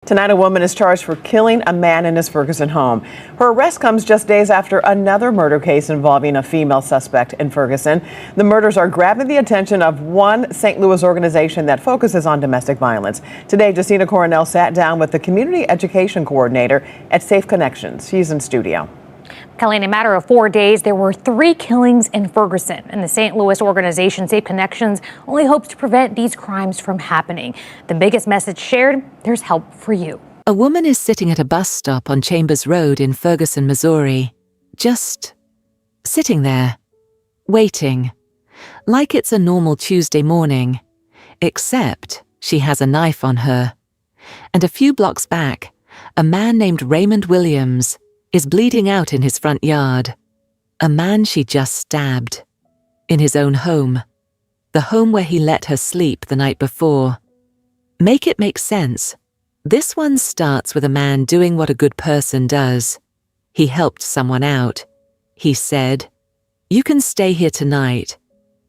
Tonight, a woman is charged for killing a man in his Ferguson home. Her arrest comes just days after another murder case involving a female suspect in Ferguson. The murders are grabbing the attention of one St. Louis organization that focuses on domestic violence. Today, Jacina Coronel sat down with the community education coordinator at Safe Connections. She's in studio. Kelly, in a matter of 4 days, there were 3 killings in Ferguson, and the St. Louis organization Safe Connections only hopes to prevent these crimes from happening. The biggest message shared: there's help for you. A woman is sitting at a bus stop on Chambers Road in Ferguson, Missouri. Just sitting there, waiting, like it's a normal Tuesday morning, except she has a knife on her. And a few blocks back, a man named Raymond Williams is bleeding out in his front yard. A man she just stabbed. In his own home. The home where he let her sleep the night before. Make it make sense. This one starts with a man doing what a good person does. He helped someone out. He said, "You can stay here tonight."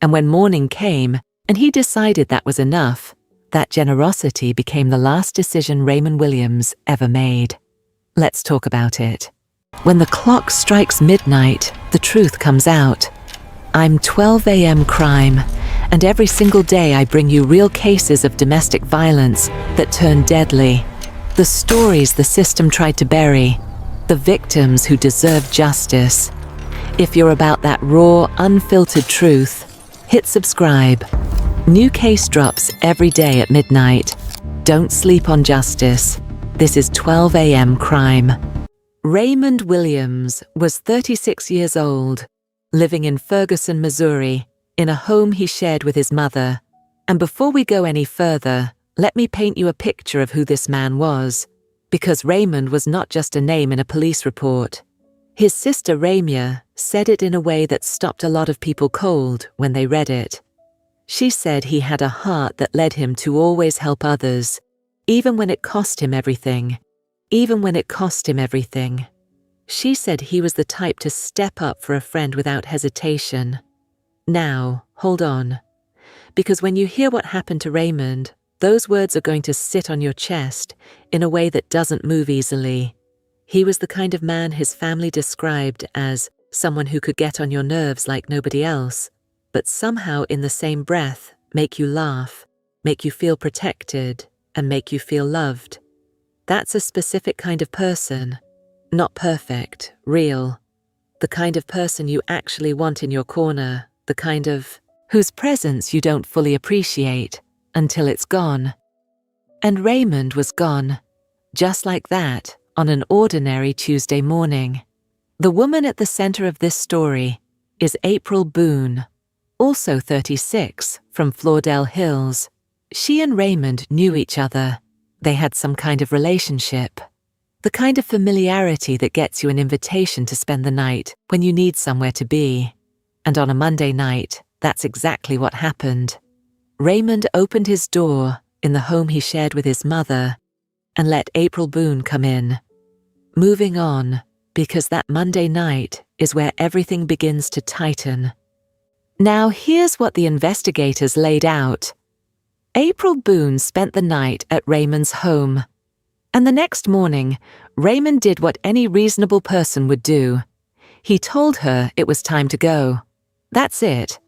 And when morning came and he decided that was enough, that generosity became the last decision Raymond Williams ever made. Let's talk about it. When the clock strikes midnight, the truth comes out. I'm 12 a.m. crime, and every single day I bring you real cases of domestic violence that turn deadly. The stories the system tried to bury, the victims who deserve justice. If you're about that raw, unfiltered truth, hit subscribe. New case drops every day at midnight. Don't sleep on justice. This is 12 a.m. crime. Raymond Williams was 36 years old, living in Ferguson, Missouri, in a home he shared with his mother. And before we go any further, let me paint you a picture of who this man was, because Raymond was not just a name in a police report. His sister Ramya said it in a way that stopped a lot of people cold when they read it. She said he had a heart that led him to always help others, even when it cost him everything. Even when it cost him everything. She said he was the type to step up for a friend without hesitation. Now, hold on. Because when you hear what happened to Raymond, those words are going to sit on your chest in a way that doesn't move easily. He was the kind of man his family described as someone who could get on your nerves like nobody else, but somehow in the same breath make you laugh, make you feel protected, and make you feel loved. That's a specific kind of person. Not perfect, real. The kind of person you actually want in your corner, the kind of whose presence you don't fully appreciate until it's gone. And Raymond was gone, just like that, on an ordinary Tuesday morning. The woman at the center of this story is April Boone, also 36, from Floridel Hills. She and Raymond knew each other. They had some kind of relationship. The kind of familiarity that gets you an invitation to spend the night when you need somewhere to be. And on a Monday night, that's exactly what happened. Raymond opened his door in the home he shared with his mother and let April Boone come in. Moving on, because that Monday night is where everything begins to tighten. Now here's what the investigators laid out. April Boone spent the night at Raymond's home. And the next morning, Raymond did what any reasonable person would do. He told her it was time to go. That's it.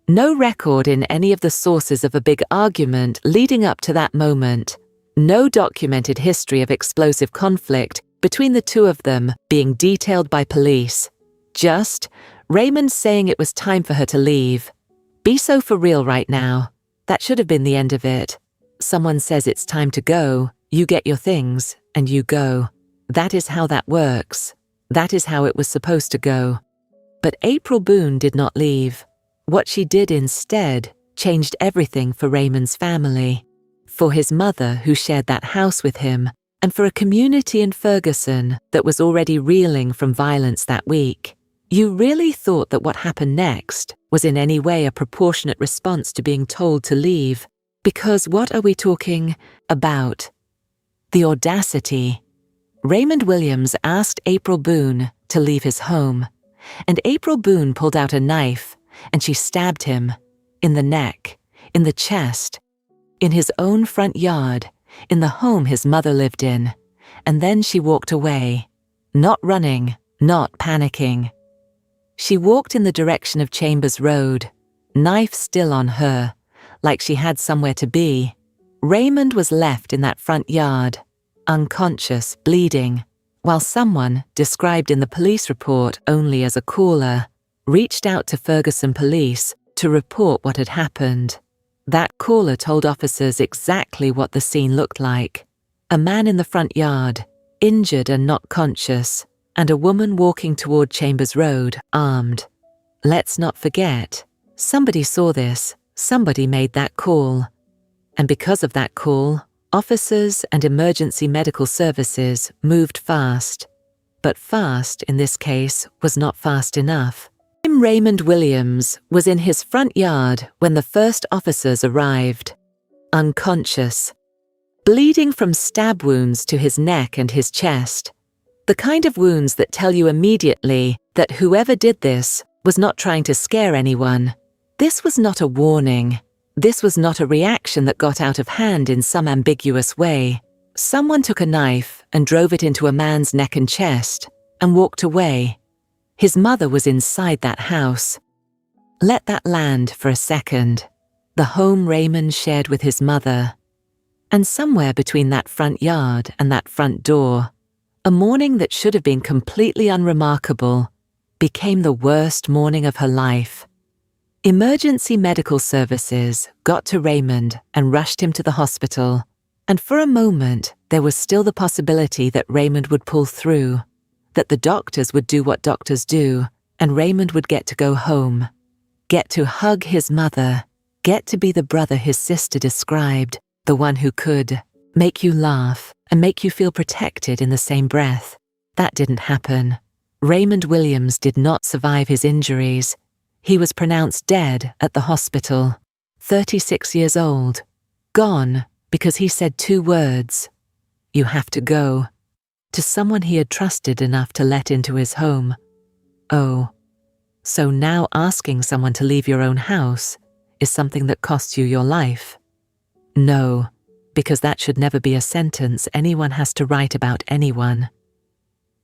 No record in any of the sources of a big argument leading up to that moment. No documented history of explosive conflict between the two of them being detailed by police. Just Raymond saying it was time for her to leave. Be so for real right now. That should have been the end of it. Someone says it's time to go, you get your things, and you go. That is how that works. That is how it was supposed to go. But April Boone did not leave. What she did instead changed everything for Raymond's family, for his mother who shared that house with him, and for a community in Ferguson that was already reeling from violence that week. You really thought that what happened next was in any way a proportionate response to being told to leave? Because what are we talking about? The audacity. Raymond Williams asked April Boone to leave his home, and April Boone pulled out a knife, and she stabbed him in the neck, in the chest, in his own front yard, in the home his mother lived in, and then she walked away, not running, not panicking. She walked in the direction of Chambers Road, knife still on her, like she had somewhere to be. Raymond was left in that front yard, unconscious, bleeding, while someone, described in the police report only as a caller, reached out to Ferguson police to report what had happened. That caller told officers exactly what the scene looked like. A man in the front yard, injured and not conscious, and a woman walking toward Chambers Road, armed. Let's not forget, somebody saw this, somebody made that call. And because of that call, officers and emergency medical services moved fast. But fast, in this case, was not fast enough. Raymond Williams was in his front yard when the first officers arrived, unconscious, bleeding from stab wounds to his neck and his chest, the kind of wounds that tell you immediately that whoever did this was not trying to scare anyone. This was not a warning. This was not a reaction that got out of hand in some ambiguous way. Someone took a knife and drove it into a man's neck and chest and walked away. His mother was inside that house. Let that land for a second. The home Raymond shared with his mother. And somewhere between that front yard and that front door, a morning that should have been completely unremarkable became the worst morning of her life. Emergency medical services got to Raymond and rushed him to the hospital, and for a moment there was still the possibility that Raymond would pull through, that the doctors would do what doctors do, and Raymond would get to go home, get to hug his mother, get to be the brother his sister described, the one who could make you laugh and make you feel protected in the same breath. That didn't happen. Raymond Williams did not survive his injuries. He was pronounced dead at the hospital, 36 years old, gone because he said 2 words, "You have to go," to someone he had trusted enough to let into his home. Oh, so now asking someone to leave your own house is something that costs you your life? No, because that should never be a sentence anyone has to write about anyone.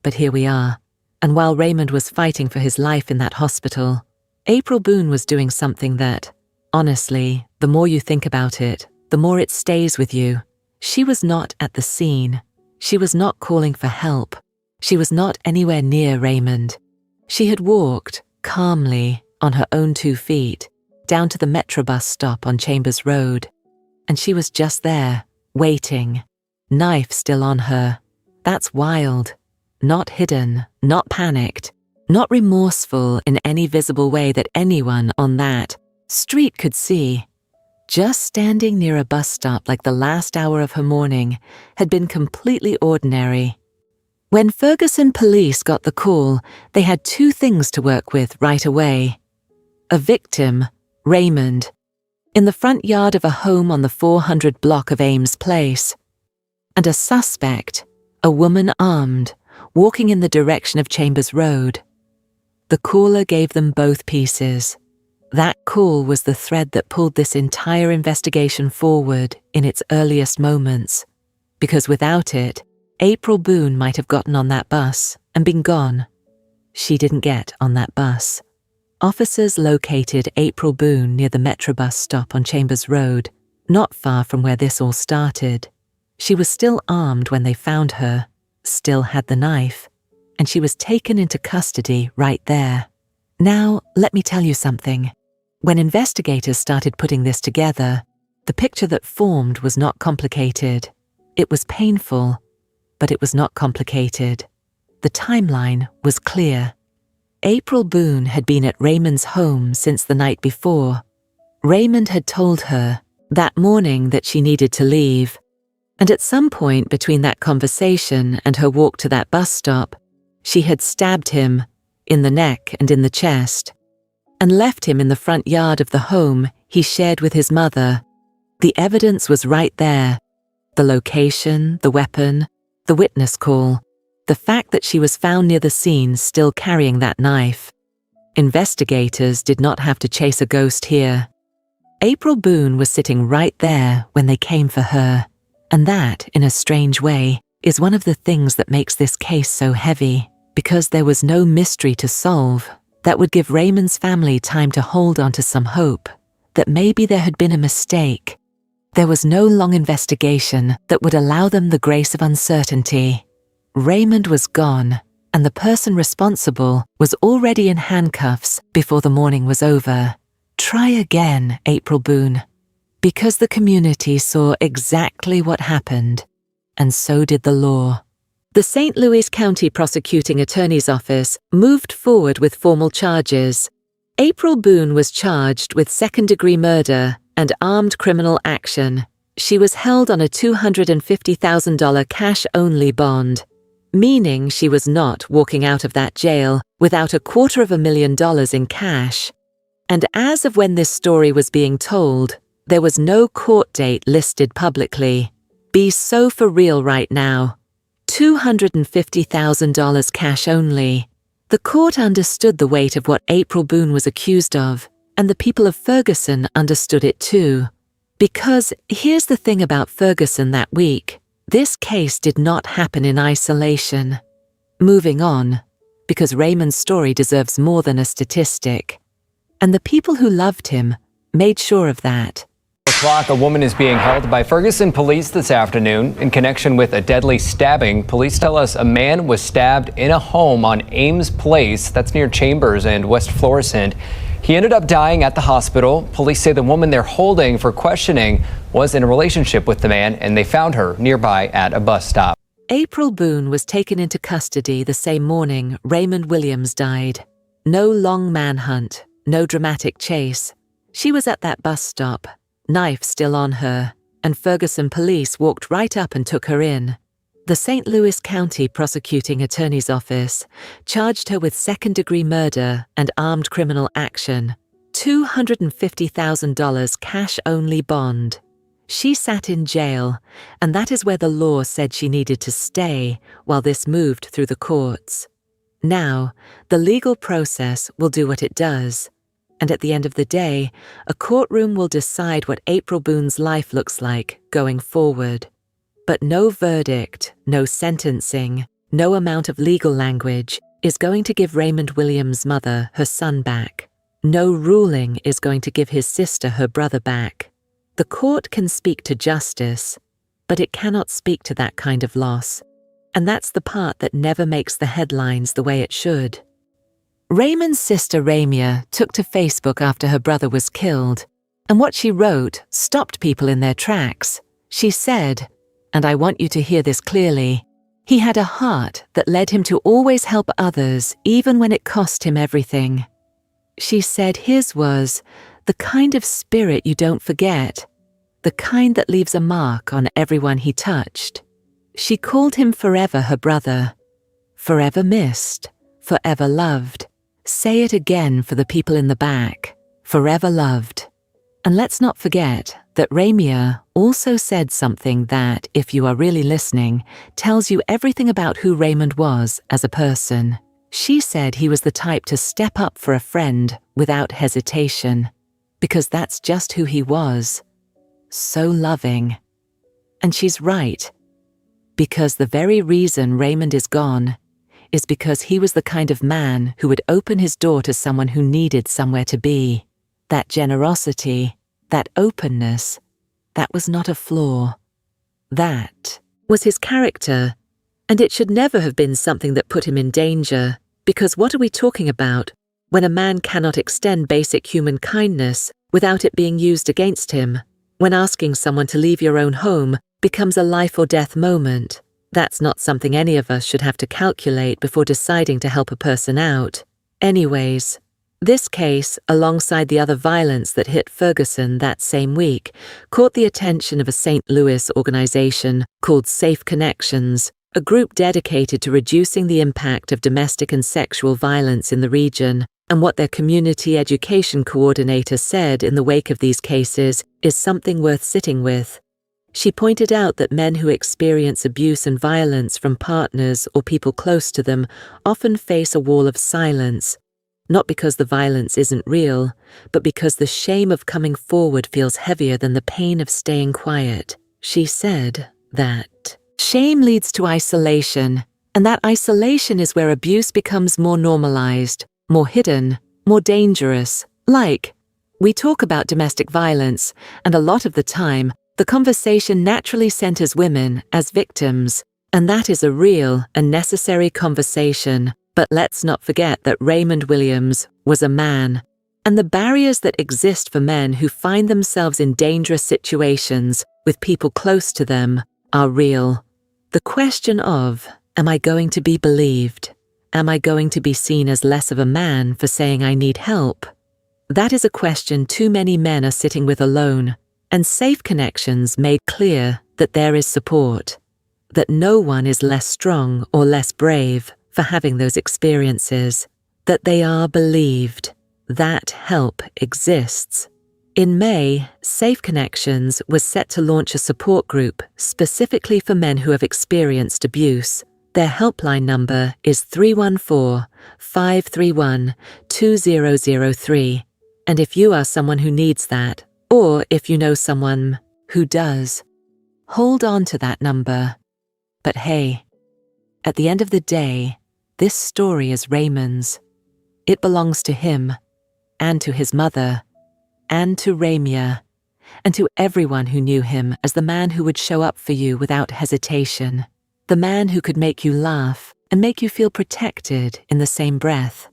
But here we are, and while Raymond was fighting for his life in that hospital, April Boone was doing something that, honestly, the more you think about it, the more it stays with you. She was not at the scene. She was not calling for help. She was not anywhere near Raymond. She had walked, calmly, on her own 2 feet, down to the Metrobus stop on Chambers Road. And she was just there, waiting, knife still on her. That's wild. Not hidden, not panicked, not remorseful in any visible way that anyone on that street could see. Just standing near a bus stop like the last hour of her morning had been completely ordinary. When Ferguson police got the call, they had 2 things to work with right away. A victim, Raymond, in the front yard of a home on the 400 block of Ames Place, and a suspect, a woman armed, walking in the direction of Chambers Road. The caller gave them both pieces. That call was the thread that pulled this entire investigation forward in its earliest moments, because without it, April Boone might have gotten on that bus and been gone. She didn't get on that bus. Officers located April Boone near the Metrobus stop on Chambers Road, not far from where this all started. She was still armed when they found her, still had the knife, and she was taken into custody right there. Now, let me tell you something. When investigators started putting this together, the picture that formed was not complicated. It was painful, but it was not complicated. The timeline was clear. April Boone had been at Raymond's home since the night before. Raymond had told her that morning that she needed to leave, and at some point between that conversation and her walk to that bus stop, she had stabbed him in the neck and in the chest, and left him in the front yard of the home he shared with his mother. The evidence was right there. The location, the weapon, the witness call, the fact that she was found near the scene still carrying that knife. Investigators did not have to chase a ghost here. April Boone was sitting right there when they came for her, And that, in a strange way, is one of the things that makes this case so heavy, because there was no mystery to solve that would give Raymond's family time to hold on to some hope that maybe there had been a mistake. There was no long investigation that would allow them the grace of uncertainty. Raymond was gone, and the person responsible was already in handcuffs before the morning was over. Try again, April Boone. Because the community saw exactly what happened, and so did the law. The St. Louis County Prosecuting Attorney's Office moved forward with formal charges. April Boone was charged with second-degree murder and armed criminal action. She was held on a $250,000 cash-only bond, meaning she was not walking out of that jail without $250,000 in cash. And as of when this story was being told, there was no court date listed publicly. Be so for real right now. $250,000 cash only. The court understood the weight of what April Boone was accused of, and the people of Ferguson understood it too. Because here's the thing about Ferguson that week. This case did not happen in isolation. Moving on, because Raymond's story deserves more than a statistic. And the people who loved him made sure of that. A woman is being held by Ferguson police this afternoon in connection with a deadly stabbing. Police tell us a man was stabbed in a home on Ames Place, that's near Chambers and West Florissant. He ended up dying at the hospital. Police say the woman they're holding for questioning was in a relationship with the man, and they found her nearby at a bus stop. April Boone was taken into custody the same morning Raymond Williams died. No long manhunt, no dramatic chase. She was at that bus stop, knife still on her, and Ferguson police walked right up and took her in. The St. Louis County Prosecuting Attorney's Office charged her with second-degree murder and armed criminal action, $250,000 cash-only bond. She sat in jail, and that is where the law said she needed to stay while this moved through the courts. Now, the legal process will do what it does. And at the end of the day, a courtroom will decide what April Boone's life looks like going forward. But no verdict, no sentencing, no amount of legal language is going to give Raymond Williams' mother her son back. No ruling is going to give his sister her brother back. The court can speak to justice, but it cannot speak to that kind of loss. And that's the part that never makes the headlines the way it should. Raymond's sister Ramia took to Facebook after her brother was killed, and what she wrote stopped people in their tracks. She said, and I want you to hear this clearly, he had a heart that led him to always help others even when it cost him everything. She said his was the kind of spirit you don't forget, the kind that leaves a mark on everyone he touched. She called him forever her brother, forever missed, forever loved. Say it again for the people in the back, forever loved. And let's not forget that Ramia also said something that, if you are really listening, tells you everything about who Raymond was as a person. She said he was the type to step up for a friend without hesitation, because that's just who he was. So loving. And she's right, because the very reason Raymond is gone is because he was the kind of man who would open his door to someone who needed somewhere to be. That generosity, that openness, that was not a flaw. That was his character, and it should never have been something that put him in danger, because what are we talking about when a man cannot extend basic human kindness without it being used against him? When asking someone to leave your own home becomes a life or death moment, that's not something any of us should have to calculate before deciding to help a person out. Anyways, this case, alongside the other violence that hit Ferguson that same week, caught the attention of a St. Louis organization called Safe Connections, a group dedicated to reducing the impact of domestic and sexual violence in the region. And what their community education coordinator said in the wake of these cases is something worth sitting with. She pointed out that men who experience abuse and violence from partners or people close to them often face a wall of silence, not because the violence isn't real, but because the shame of coming forward feels heavier than the pain of staying quiet. She said, that shame leads to isolation, and that isolation is where abuse becomes more normalized, more hidden, more dangerous. Like, we talk about domestic violence, and a lot of the time, the conversation naturally centers women as victims, and that is a real and necessary conversation. But let's not forget that Raymond Williams was a man, and the barriers that exist for men who find themselves in dangerous situations with people close to them are real. The question of, am I going to be believed? Am I going to be seen as less of a man for saying I need help? That is a question too many men are sitting with alone, and Safe Connections made clear that there is support, that no one is less strong or less brave for having those experiences, that they are believed, that help exists. In May, Safe Connections was set to launch a support group specifically for men who have experienced abuse. Their helpline number is 314-531-2003. And if you are someone who needs that, or if you know someone who does, hold on to that number. But hey, at the end of the day, this story is Raymond's. It belongs to him, and to his mother, and to Ramya, and to everyone who knew him as the man who would show up for you without hesitation, the man who could make you laugh and make you feel protected in the same breath,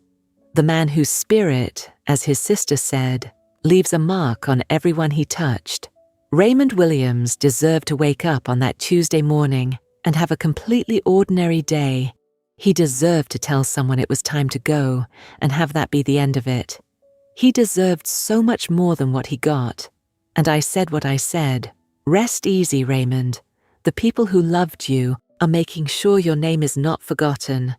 the man whose spirit, as his sister said, leaves a mark on everyone he touched. Raymond Williams deserved to wake up on that Tuesday morning and have a completely ordinary day. He deserved to tell someone it was time to go and have that be the end of it. He deserved so much more than what he got. And I said what I said. Rest easy, Raymond. The people who loved you are making sure your name is not forgotten.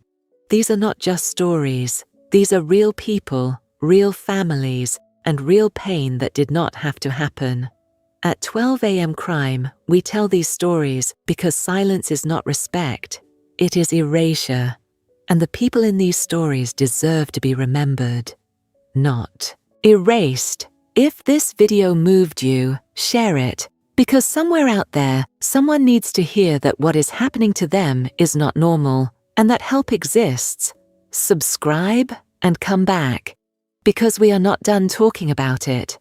These are not just stories. These are real people, real families, and real pain that did not have to happen. At 12 a.m. Crime, we tell these stories because silence is not respect. It is erasure. And the people in these stories deserve to be remembered, not erased. If this video moved you, share it, because somewhere out there, someone needs to hear that what is happening to them is not normal, and that help exists. Subscribe and come back, because we are not done talking about it.